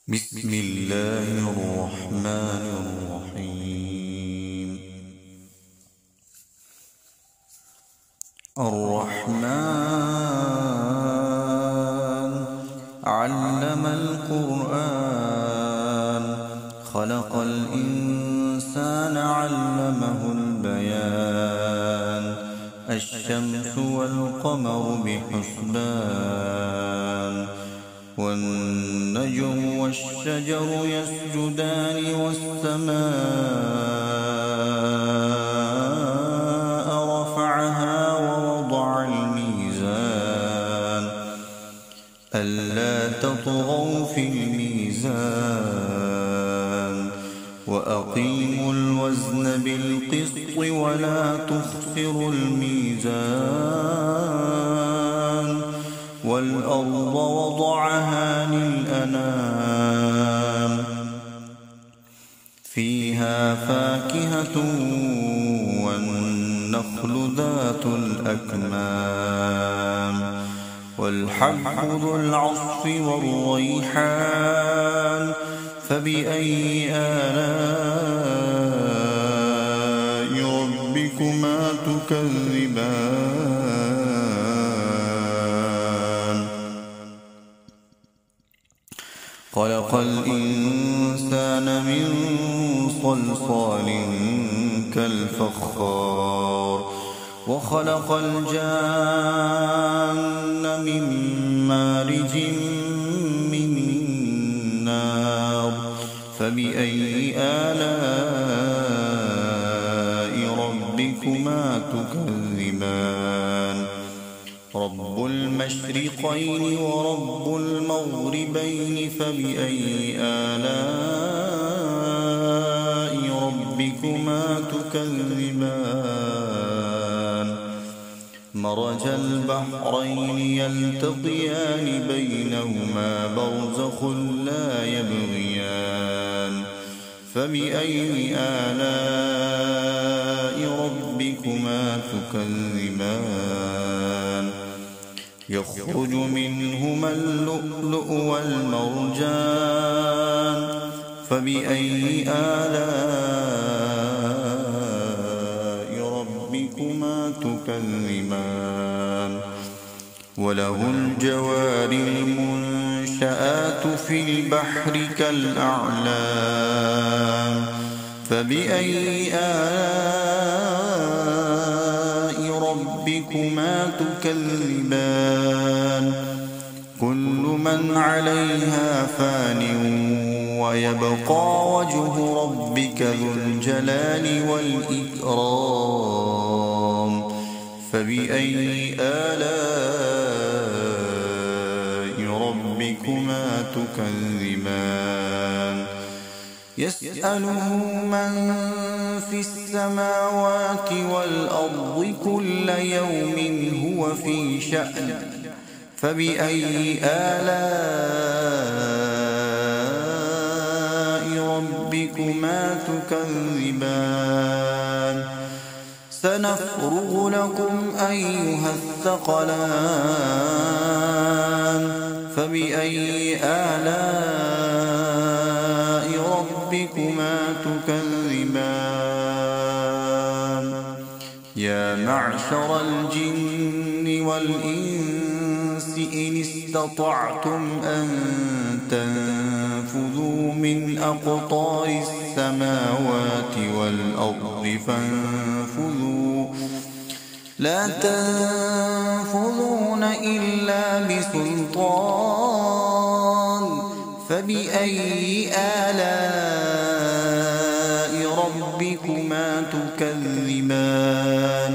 بسم الله الرحمن الرحيم. الرحمن علم القرآن خلق الإنسان علمه البيان الشمس والقمر بحسبان والنجم والشجر يسجدان والسماء رفعها ووضع الميزان ألا تطغوا في الميزان وأقيموا الوزن بالقسط ولا تخسروا الميزان والأرض وضعها للأنام فيها فاكهة والنخل ذات الأكمام والحب ذو العصف والريحان فبأي آلاء ربكما تكذبان خلق الإنسان من صلصال كالفخار وخلق الجان من مارج من نار فبأي آلاء ربكما تكذبان رب المشرقين ورب المغربين فبأي آلاء ربكما تكذبان مرج البحرين يلتقيان بينهما برزخ لا يبغيان فبأي آلاء ربكما تكذبان يخرج منهما اللؤلؤ والمرجان فبأي آلاء ربكما تكذبان وله الجوار المنشآت في البحر كالأعلام فبأي آلاء ربكما تكذبان كل من عليها فان ويبقى وجه ربك ذو الجلال والإكرام فبأي آلاء ربكما تكذبان يسأله من في السماوات والأرض كل يوم هو في شأن فبأي آلاء ربكما تكذبان سنفرغ لكم أيها الثقلان فبأي آلاء ربكما تكذبان يا معشر الجن والإنس إن استطعتم أن تنفذوا من أقطار السماوات والأرض فانفذوا لا تنفذون إلا بسلطان فبأي آلاء ربكما تكذبان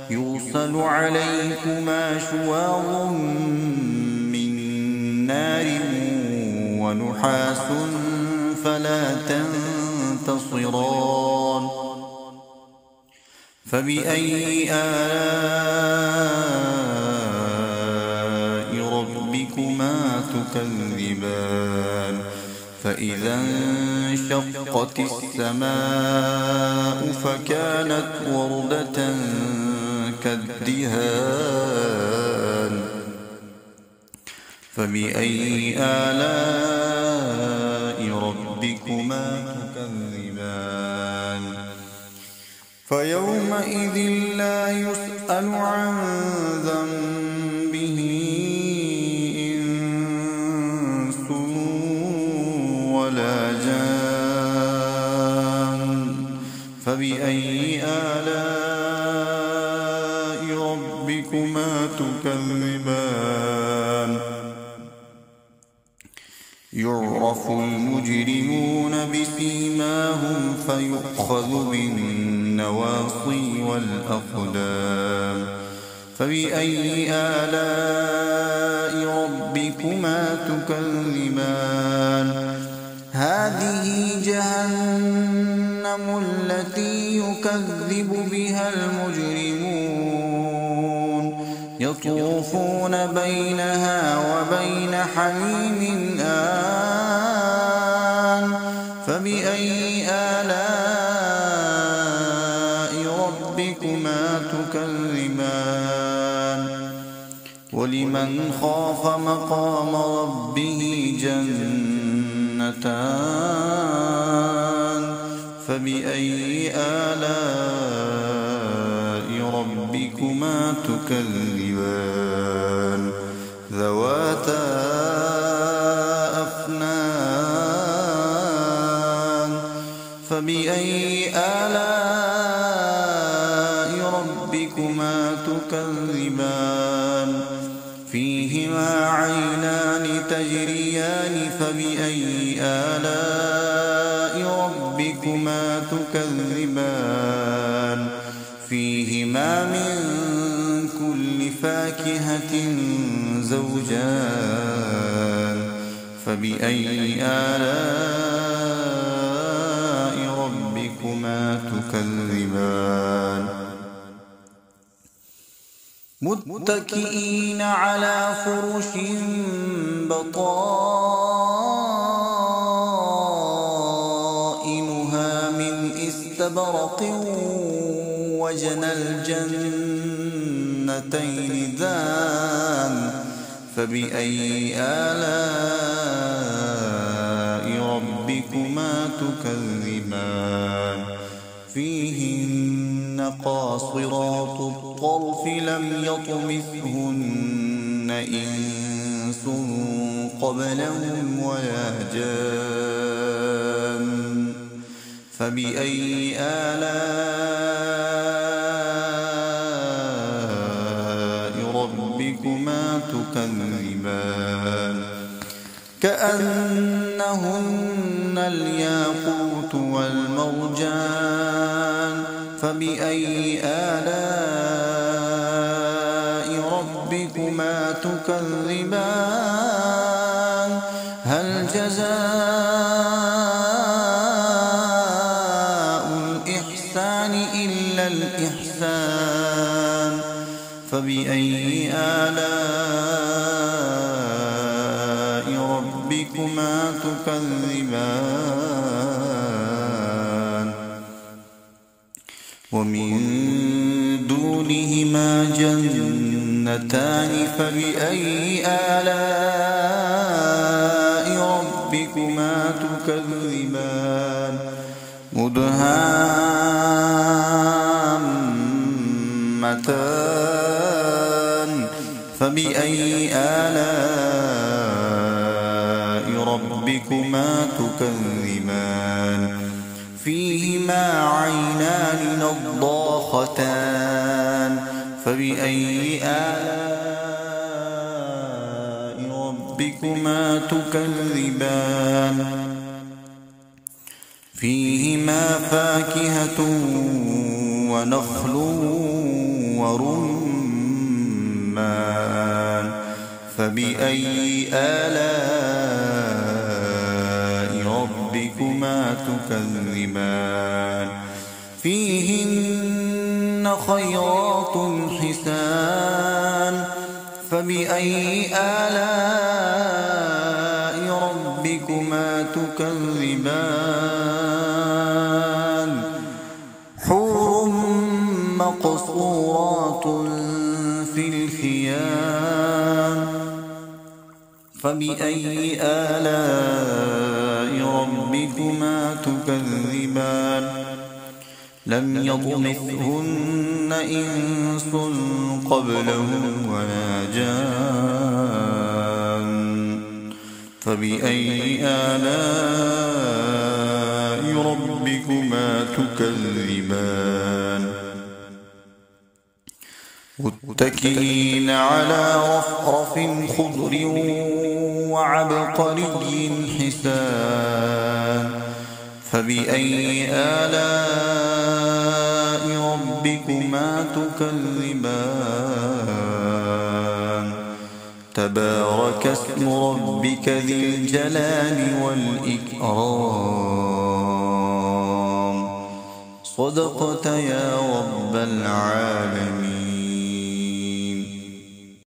يرسل عليكما شواظ من نار ونحاس فلا تنتصران فبأي آلاء ربكما تكذبان فإذا انشقت السماء فكانت وردة كالدهان فبأي آلاء ربكما تكذبان فيومئذ لا يسأل عن ذنبه إنس ولا جان فبأي آلاء ربكما تكذبان يعرف المجرمون بسيماهم فيؤخذ بالنواصي والأقدام فبأي آلاء ربكما تكذبان هذه جهنم التي يكذب بها المجرمون يطوفون بينها وبين حميم آن فبأي آلاء ربكما تكذبان ولمن خاف مقام ربه جنتان فبأي آلاء ربكما تكذبان ذواتا أفنان فبأي آلاء ربكما تكذبان فيهما عينان تجريان فبأي آلاء ربكما تكذبان فيهما من كل فاكهة زوجان فبأي آلاء ربكما تكذبان متكئين على فرش بطائنها من استبرق وجنى الجنتين دان فبأي آلاء ربكما تكذبان فيهن قاصرات الطرف لم يطمثهن إنس قبلهم ولا جان فبأي آلاء ربكما تكذبان كأنهن الياقوت والمرجان فبأي آلاء ربكما تكذبان هل جزاء الإحسان إلا الإحسان فبأي آلاء ربكما تكذبان ومن دونهما جنتان فبأي آلاء ربكما تكذبان مدهامتان فبأي آلاء ربكما تكذبان فيهما عينان نضاختان فبأي آلاء ربكما تكذبان فيهما فاكهة ونخل ورمان فبأي آلاء ربكما تكذبان فيهن خيرات حسان فبأي آلاء ربكما تكذبان حور مقصورات في الخيام فبأي آلاء ربكما تكذبان لم يطمثهن إنس قبلهم ولا جان فبأي آلاء ربكما تكذبان متكئين على رفرف خضر وعبقري حسان فبأي آلاء ربكما تكذبان تبارك اسم ربك ذي الجلال والإكرام صدقت يا رب العالمين.